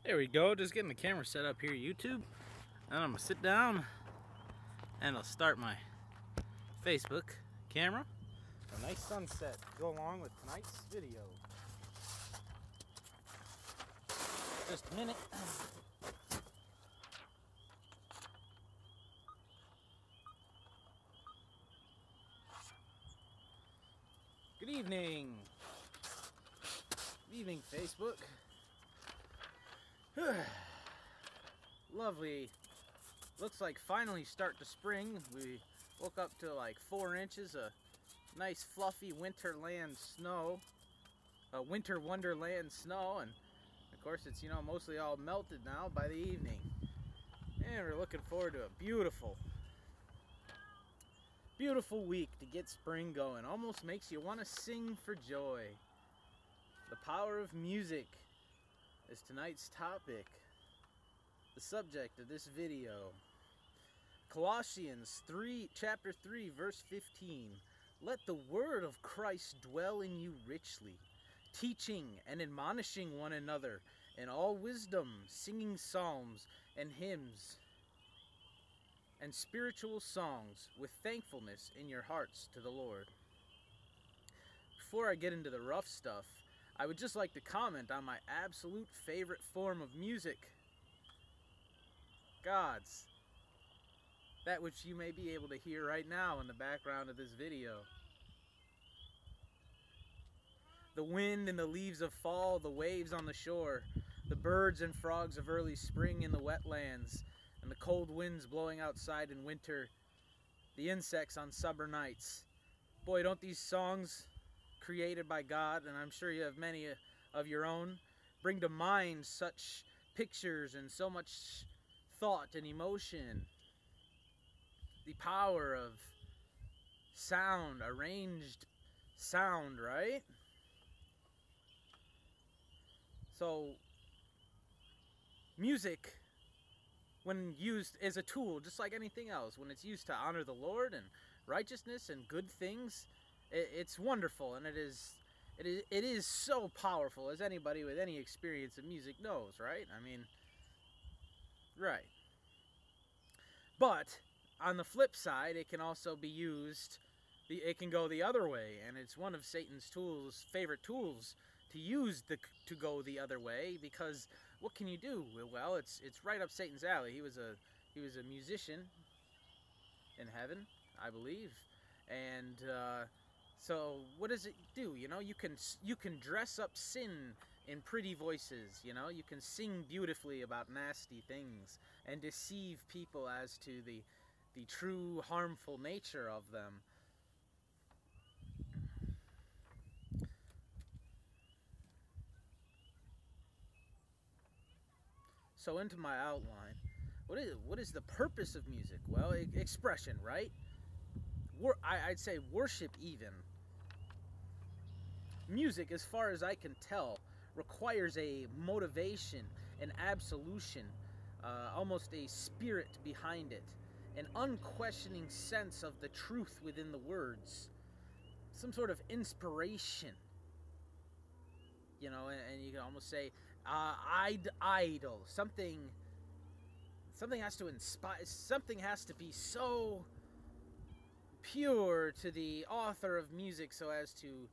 There we go, just getting the camera set up here, YouTube. And I'm gonna sit down and I'll start my Facebook camera. A nice sunset to go along with tonight's video. Just a minute. Good evening. Good evening, Facebook. Lovely. Looks like finally start to spring. We woke up to like 4 inches of nice fluffy winterland snow. Winter wonderland snow, and of course it's, mostly all melted now by the evening. And we're looking forward to a beautiful week to get spring going. Almost makes you want to sing for joy. The power of music is tonight's topic, the subject of this video. Colossians chapter 3, verse 15. Let the word of Christ dwell in you richly, teaching and admonishing one another in all wisdom, singing psalms and hymns and spiritual songs with thankfulness in your hearts to the Lord. Before I get into the rough stuff, I would just like to comment on my absolute favorite form of music. God's. That which you may be able to hear right now in the background of this video. The wind and the leaves of fall, the waves on the shore, the birds and frogs of early spring in the wetlands, and the cold winds blowing outside in winter, the insects on summer nights. Boy, don't these songs created by God, and I'm sure you have many of your own, bring to mind such pictures and so much thought and emotion. The power of sound, arranged sound, right? So, music, when used as a tool, just like anything else, when it's used to honor the Lord and righteousness and good things, it's wonderful, and it is so powerful, as anybody with any experience of music knows, right? I mean, right. But on the flip side, it can also be used, it can go the other way, and it's one of Satan's favorite tools to use to go the other way, because what can you do? Well, it's right up Satan's alley. He was a musician in heaven, I believe, and so what does it do? You can dress up sin in pretty voices. You can sing beautifully about nasty things and deceive people as to the true harmful nature of them. So into my outline. What is the purpose of music? Well, expression, right? I'd say worship even. Music, as far as I can tell, requires a motivation, an absolution, almost a spirit behind it, an unquestioning sense of the truth within the words, some sort of inspiration. And you can almost say, idol, something has to inspire, something has to be so pure to the author of music so as to,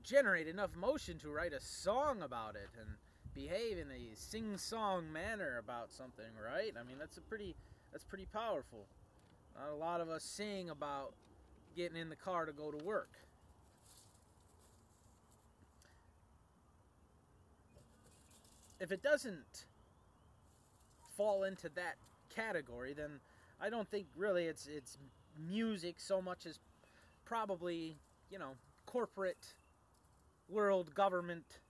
generate enough emotion to write a song about it and behave in a sing-song manner about something, right? I mean, that's pretty powerful. Not a lot of us sing about getting in the car to go to work. If it doesn't fall into that category, then I don't think really it's music so much as probably, corporate world government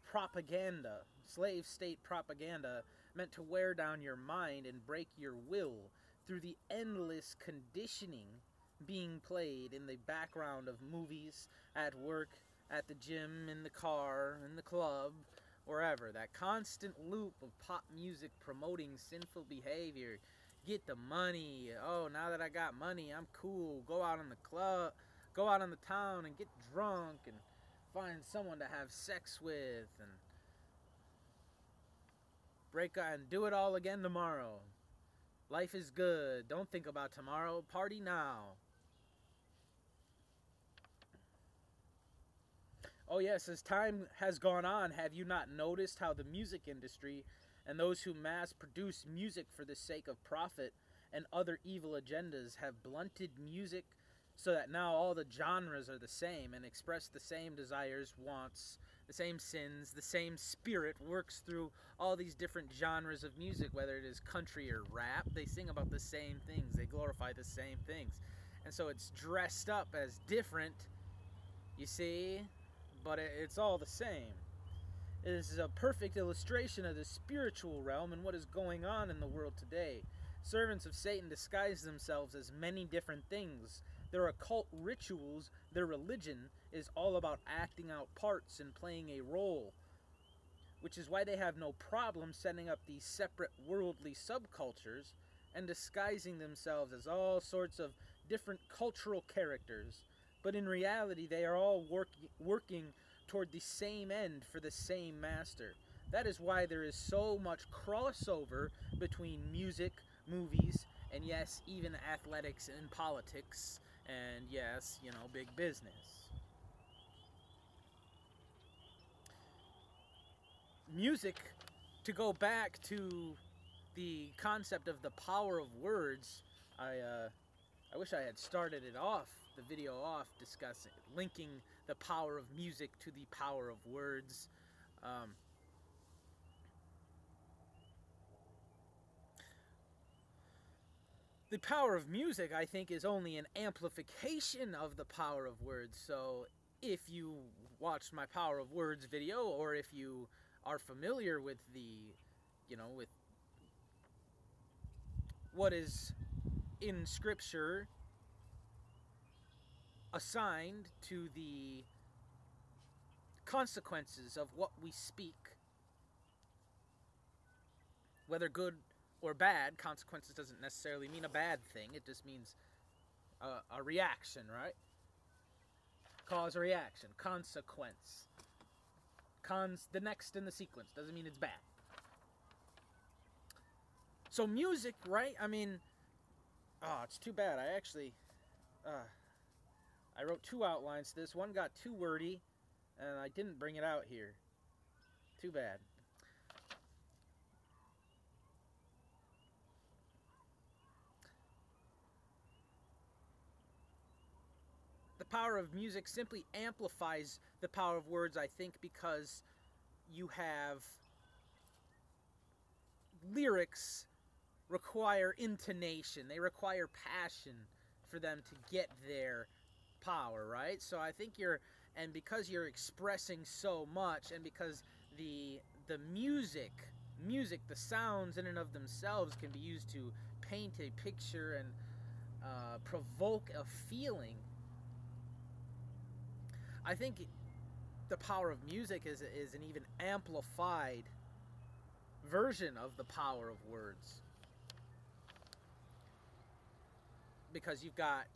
propaganda, slave state propaganda meant to wear down your mind and break your will through the endless conditioning being played in the background of movies, at work, at the gym, in the car, in the club, wherever. That constant loop of pop music promoting sinful behavior. Get the money. Oh, now that I got money, I'm cool. Go out in the club, go out in the town and get drunk and find someone to have sex with, and break and do it all again tomorrow. Life is good. Don't think about tomorrow. Party now. Oh yes, as time has gone on, have you not noticed how the music industry and those who mass produce music for the sake of profit and other evil agendas have blunted music so that now all the genres are the same and express the same desires, wants, the same sins, the same spirit works through all these different genres of music, whether it is country or rap. They sing about the same things, they glorify the same things. And so it's dressed up as different, you see, but it's all the same. It is a perfect illustration of the spiritual realm and what is going on in the world today. Servants of Satan disguise themselves as many different things. Their occult rituals, their religion, is all about acting out parts and playing a role, which is why they have no problem setting up these separate worldly subcultures and disguising themselves as all sorts of different cultural characters. But in reality, they are all working toward the same end for the same master. That is why there is so much crossover between music, movies, and yes, even athletics and politics, and yes, you know, big business. Music, to go back to the concept of the power of words, I wish I had started it off, the video off, discussing, linking the power of music to the power of words. The power of music, I think, is only an amplification of the power of words. So if you watched my Power of Words video, or if you are familiar with the, you know, with what is in Scripture assigned to the consequences of what we speak, whether good or bad. Consequences doesn't necessarily mean a bad thing. It just means a reaction, right? Cause, reaction, consequence. The next in the sequence doesn't mean it's bad. So music, right? I mean, oh, it's too bad. I wrote 2 outlines to this. One got too wordy, and I didn't bring it out here. Too bad. The power of music simply amplifies the power of words, I think, because you have lyrics require intonation. They require passion for them to get their power, right? So I think and because you're expressing so much, and because the music, the sounds in and of themselves can be used to paint a picture and provoke a feeling. I think the power of music is an even amplified version of the power of words, because you've got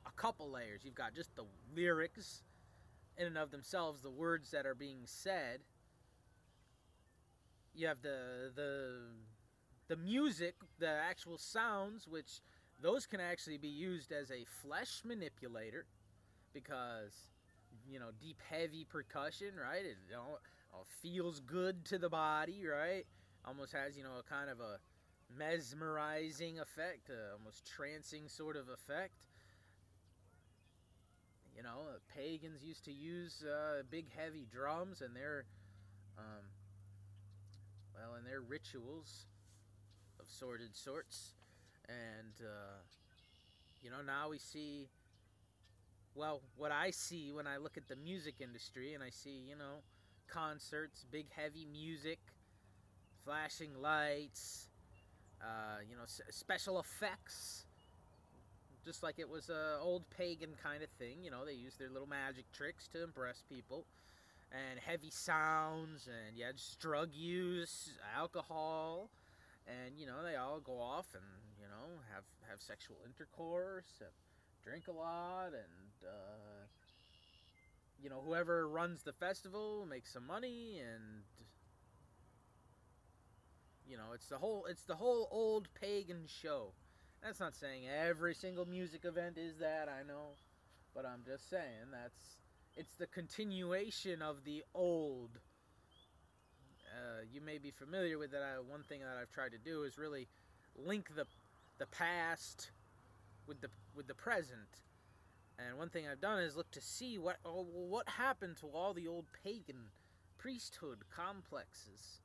a couple layers. You've got just the lyrics in and of themselves, the words that are being said. You have the music, the actual sounds, which those can actually be used as a flesh manipulator, because, you know, deep, heavy percussion, right? It feels good to the body, right? Almost has, you know, a kind of a mesmerizing effect, almost trancing sort of effect. You know, pagans used to use big, heavy drums in their, in their rituals of sordid sorts. And, you know, now we see, well, what I see when I look at the music industry, and I see, you know, concerts, big, heavy music, flashing lights, you know, special effects, just like it was a old pagan kind of thing. You know, they used their little magic tricks to impress people, and heavy sounds, and yeah, just drug use, alcohol, and, you know, they all go off and, you know, have sexual intercourse, and drink a lot, and you know, whoever runs the festival makes some money, and You know, it's the whole old pagan show. That's not saying every single music event is that, I know, but I'm just saying it's the continuation of the old. You may be familiar with that. One thing that I've tried to do is really link the past with the present. And one thing I've done is look to see what happened to all the old pagan priesthood complexes.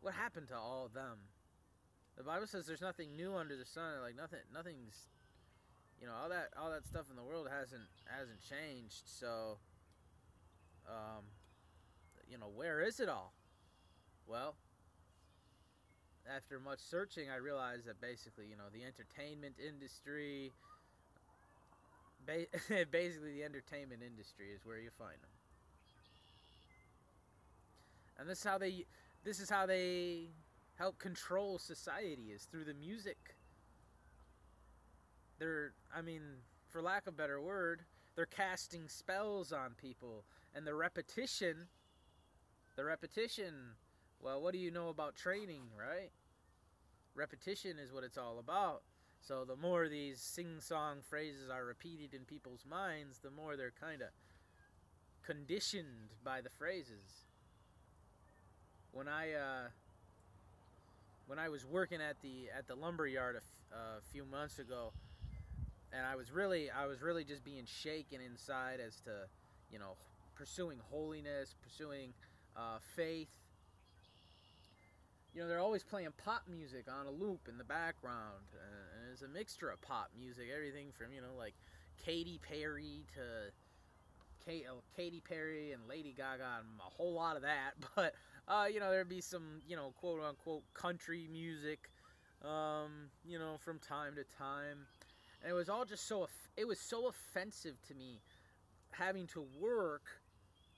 What happened to all of them? The Bible says there's nothing new under the sun. Like nothing's, you know, all that stuff in the world hasn't changed. So, you know, where is it all? Well, after much searching, I realized that basically, you know, the entertainment industry, basically the entertainment industry is where you find them. And this is how they help control society, is through the music. I mean, for lack of a better word, they're casting spells on people. And the repetition, well, what do you know about training, right? Repetition is what it's all about. So the more these sing-song phrases are repeated in people's minds, the more they're kind of conditioned by the phrases. When I was working at the lumber yard a few months ago, and I was really just being shaken inside as to, you know, pursuing holiness, pursuing faith. You know, they're always playing pop music on a loop in the background, and it's a mixture of pop music, everything from, you know, like Katy Perry to Katy Perry and Lady Gaga and a whole lot of that. But you know, there'd be some, you know, quote unquote country music, you know, from time to time, and it was all just so offensive to me, having to work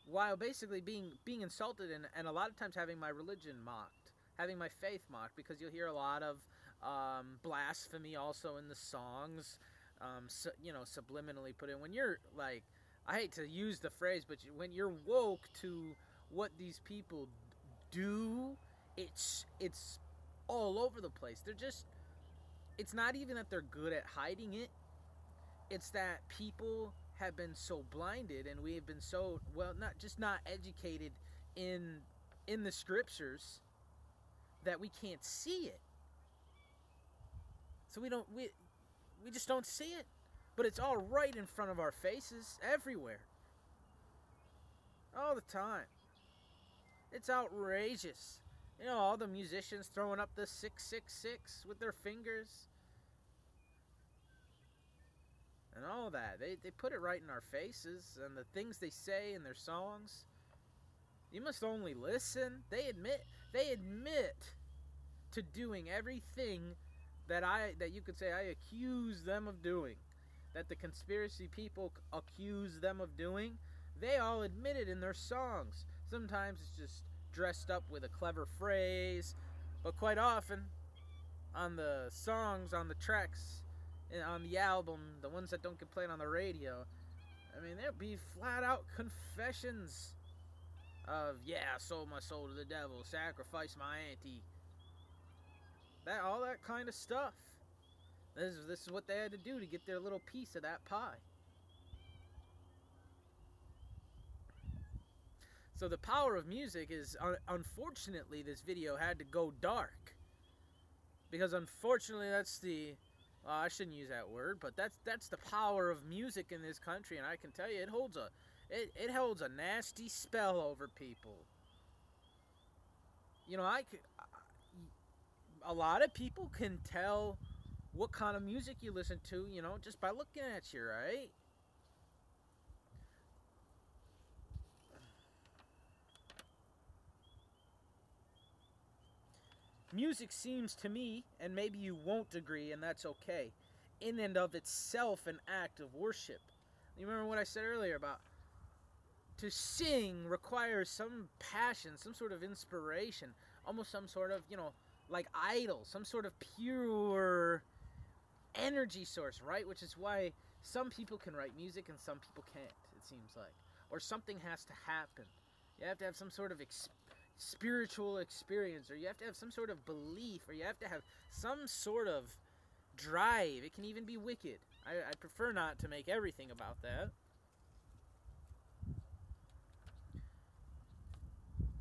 while basically being insulted, and a lot of times having my religion mocked, having my faith mocked, because you'll hear a lot of blasphemy also in the songs, you know, subliminally put in. When you're like, I hate to use the phrase, but when you're woke to what these people do, it's all over the place. It's not even that they're good at hiding it. It's that people have been so blinded, and we have been so, well, not educated in the scriptures, that we can't see it. So we just don't see it. But it's all right in front of our faces, everywhere, all the time. It's outrageous. You know, all the musicians throwing up the 666 with their fingers and all that. They put it right in our faces, and the things they say in their songs. You must only listen. They admit to doing everything that you could say I accuse them of doing, that the conspiracy people accuse them of doing. They all admit it in their songs. Sometimes it's just dressed up with a clever phrase, but quite often on the songs, on the tracks, on the album, the ones that don't get played on the radio, I mean, there'll be flat out confessions of, yeah, I sold my soul to the devil, sacrificed my auntie, all that kind of stuff. This is what they had to do to get their little piece of that pie. So the power of music is, unfortunately, this video had to go dark, because unfortunately that's the, well, I shouldn't use that word, but that's the power of music in this country, and I can tell you it holds a nasty spell over people. You know, a lot of people can tell what kind of music you listen to, you know, just by looking at you, right? Music seems to me, and maybe you won't agree, and that's okay, in and of itself an act of worship. You remember what I said earlier about to sing requires some passion, some sort of inspiration, almost some sort of, you know, like idol, some sort of pure energy source, right? Which is why some people can write music and some people can't, it seems like. Or something has to happen. You have to have some sort of spiritual experience, or you have to have some sort of belief, or you have to have some sort of drive. It can even be wicked. I prefer not to make everything about that.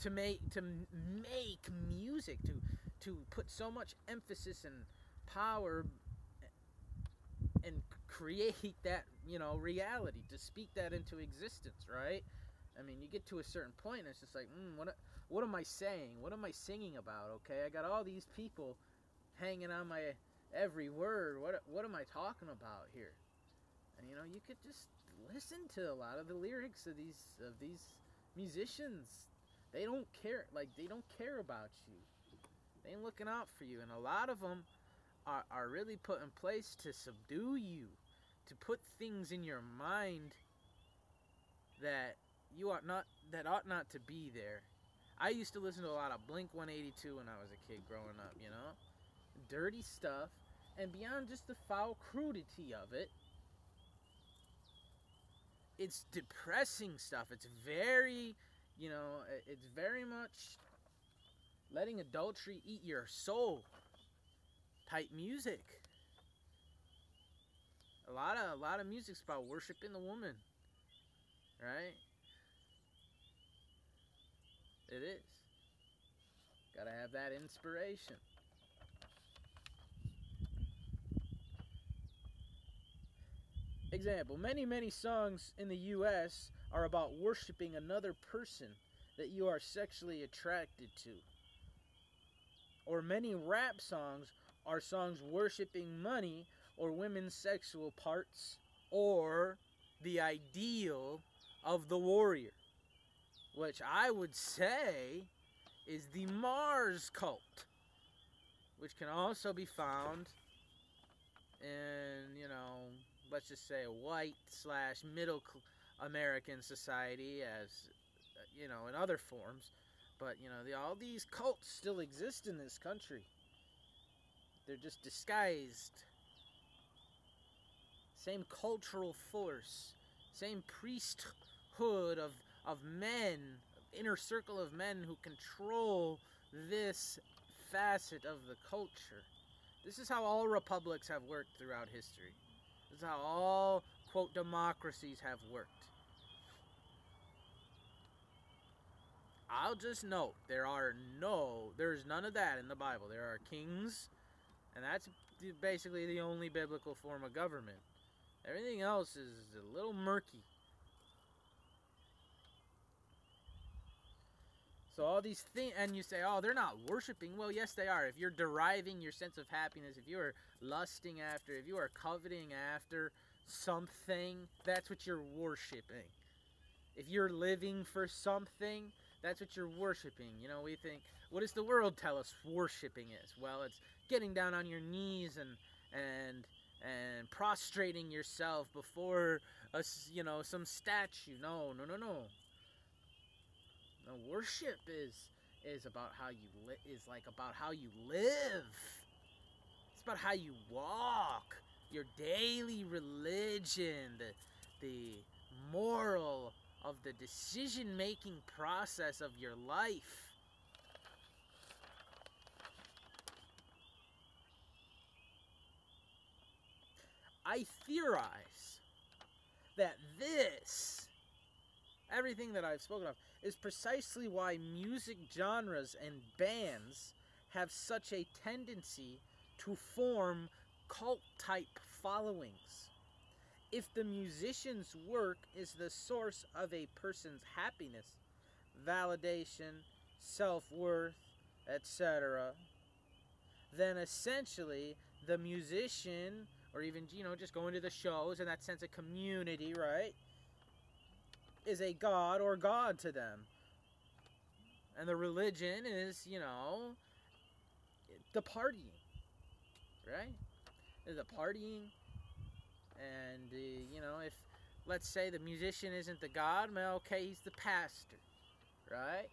To make music, to put so much emphasis and power and create that, reality, to speak that into existence, right? I mean, you get to a certain point and it's just like, what am I saying? What am I singing about? Okay, I got all these people hanging on my every word. What am I talking about here? And you could just listen to a lot of the lyrics of these musicians. They don't care. Like, they don't care about you. They ain't looking out for you. And a lot of them are really put in place to subdue you, to put things in your mind that ought not to be there. I used to listen to a lot of Blink-182 when I was a kid growing up, dirty stuff, and beyond just the foul crudity of it, it's depressing stuff. It's very, it's very much letting adultery eat your soul type music. A lot of music's about worshiping the woman, right? It is. Gotta have that inspiration. Example, many songs in the U.S. are about worshiping another person that you are sexually attracted to. Or many rap songs are songs worshiping money or women's sexual parts or the ideal of the warrior, which I would say is the Mars cult, which can also be found in, let's just say a white/middle American society, as, in other forms. But, all these cults still exist in this country. They're just disguised. Same cultural force, same priesthood of men, inner circle of men who control this facet of the culture. This is how all republics have worked throughout history. This is how all, quote, democracies have worked. I'll just note, there's none of that in the Bible. There are kings, and that's basically the only biblical form of government. Everything else is a little murky. So all these things, and you say, oh, they're not worshiping. Well, yes, they are. If you're deriving your sense of happiness, if you are lusting after, if you are coveting after something, that's what you're worshiping. If you're living for something, that's what you're worshiping. We think, what does the world tell us worshiping is? Well, it's getting down on your knees and prostrating yourself before some statue. No. No, worship is about how you about how you live. It's about how you walk, your daily religion, the moral of the decision-making process of your life. I theorize that everything that I've spoken of, is precisely why music genres and bands have such a tendency to form cult-type followings. If the musician's work is the source of a person's happiness, validation, self-worth, etc., then essentially the musician, or even, just going to the shows and that sense of community, right, is a god or god to them. And the religion is, the partying, right? The partying, and, if, let's say the musician isn't the god, well, okay, he's the pastor, right?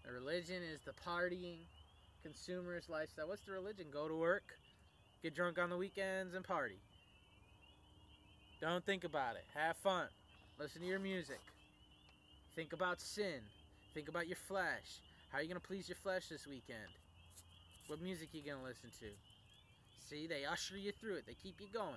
The religion is the partying, consumerist lifestyle. What's the religion? Go to work, get drunk on the weekends, and party. Don't think about it. Have fun. Listen to your music. Think about sin. Think about your flesh. How are you going to please your flesh this weekend? What music are you going to listen to? See, they usher you through it. They keep you going.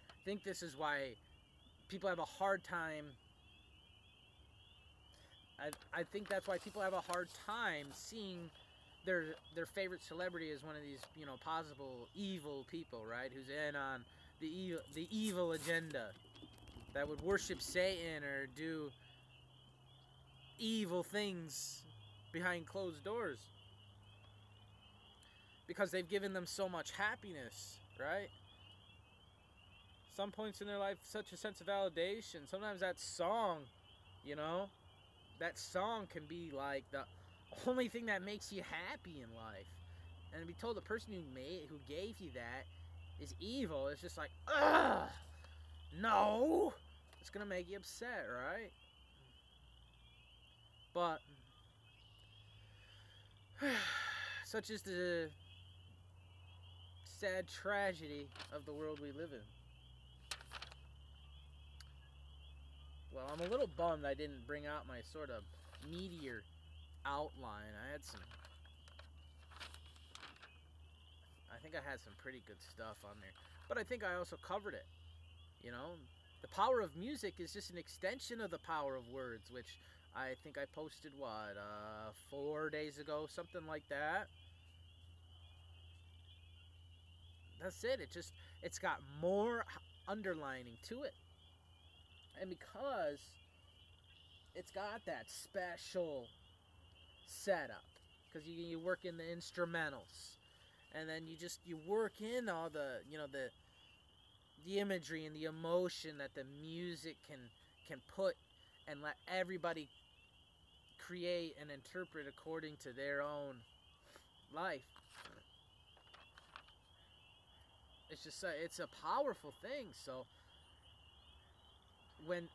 I think this is why people have a hard time. I think that's why people have a hard time seeing their favorite celebrity as one of these, you know, possible evil people, right? Who's in on the evil agenda, that would worship Satan or do evil things behind closed doors, because they've given them so much happiness, right? Some points in their life, such a sense of validation. Sometimes that song, you know, that song can be like the only thing that makes you happy in life. And to be told the person who gave you that is evil, it's just like, ugh, no, it's gonna make you upset, right? But such is the sad tragedy of the world we live in. Well, I'm a little bummed I didn't bring out my sort of meteor outline. I think I had some pretty good stuff on there, but I think I also covered it. You know, the power of music is just an extension of the power of words, which I think I posted, 4 days ago, something like that. That's it. It's got more underlining to it. And because it's got that special setup, because you work in the instrumentals, and then you work in all the, you know, the imagery and the emotion that the music can put, and let everybody create and interpret according to their own life. It's a powerful thing. So when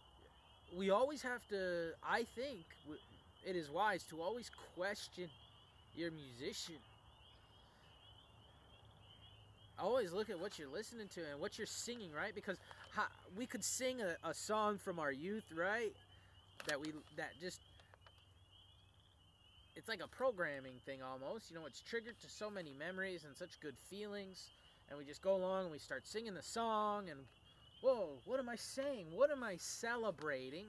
we always have to, I think it is wise to always question your musician. Always look at what you're listening to and what you're singing, right? Because we could sing a song from our youth, right? It's like a programming thing almost. You know, it's triggered to so many memories and such good feelings. And we just go along and we start singing the song, and whoa, what am I saying? What am I celebrating?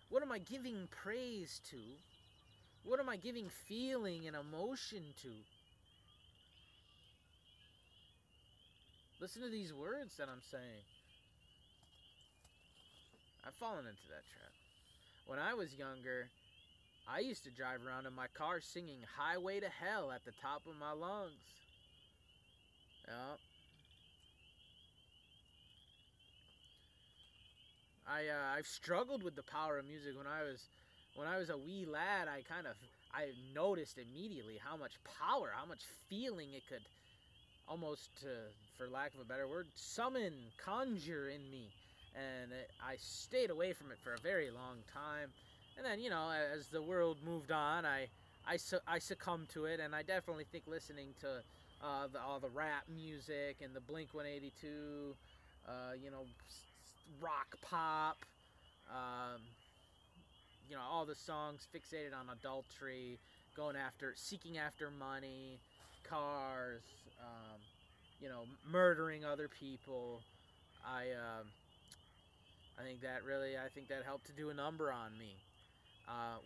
What am I giving praise to? What am I giving feeling and emotion to? Listen to these words that I'm saying. I've fallen into that trap. When I was younger, I used to drive around in my car singing Highway to Hell at the top of my lungs. Yeah. I've struggled with the power of music. When I was a wee lad, I noticed immediately how much power, how much feeling it could almost, for lack of a better word, conjure in me. And I stayed away from it for a very long time. And then, you know, as the world moved on, I succumbed to it, and I definitely think listening to all the rap music and the Blink-182, you know, rock pop, you know, all the songs fixated on adultery, seeking after money, cars, you know, murdering other people. I think that helped to do a number on me.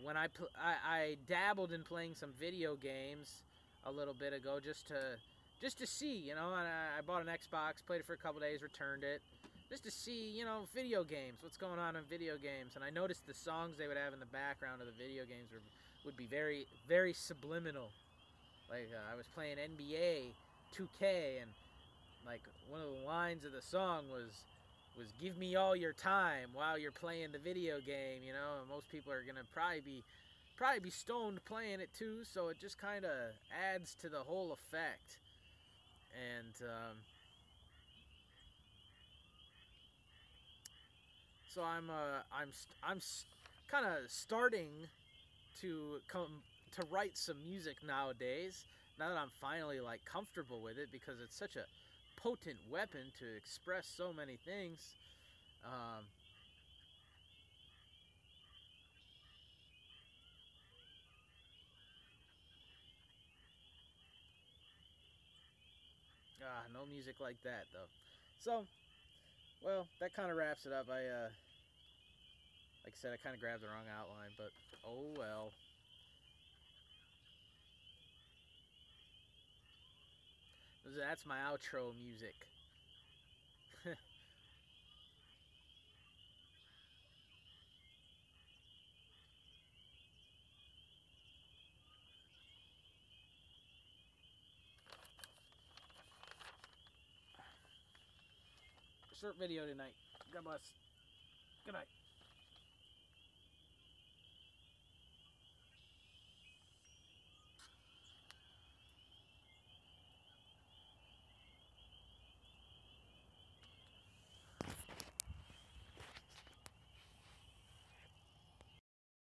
When I dabbled in playing some video games a little bit ago, just to see, you know, and I bought an Xbox, played it for a couple days, returned it, just to see, you know, video games, what's going on in video games. And I noticed the songs they would have in the background of the video games would be very, very subliminal. Like, I was playing NBA 2K, and like one of the lines of the song was give me all your time while you're playing the video game, you know. And most people are gonna probably be stoned playing it too, so it just kind of adds to the whole effect. And so I'm kind of starting to write some music nowadays now that I'm finally like comfortable with it, because it's such a potent weapon to express so many things. Um, no music like that though. So, well, that kind of wraps it up. Like I said, I kind of grabbed the wrong outline, but oh well. That's my outro music. Short video tonight. God bless. Good night.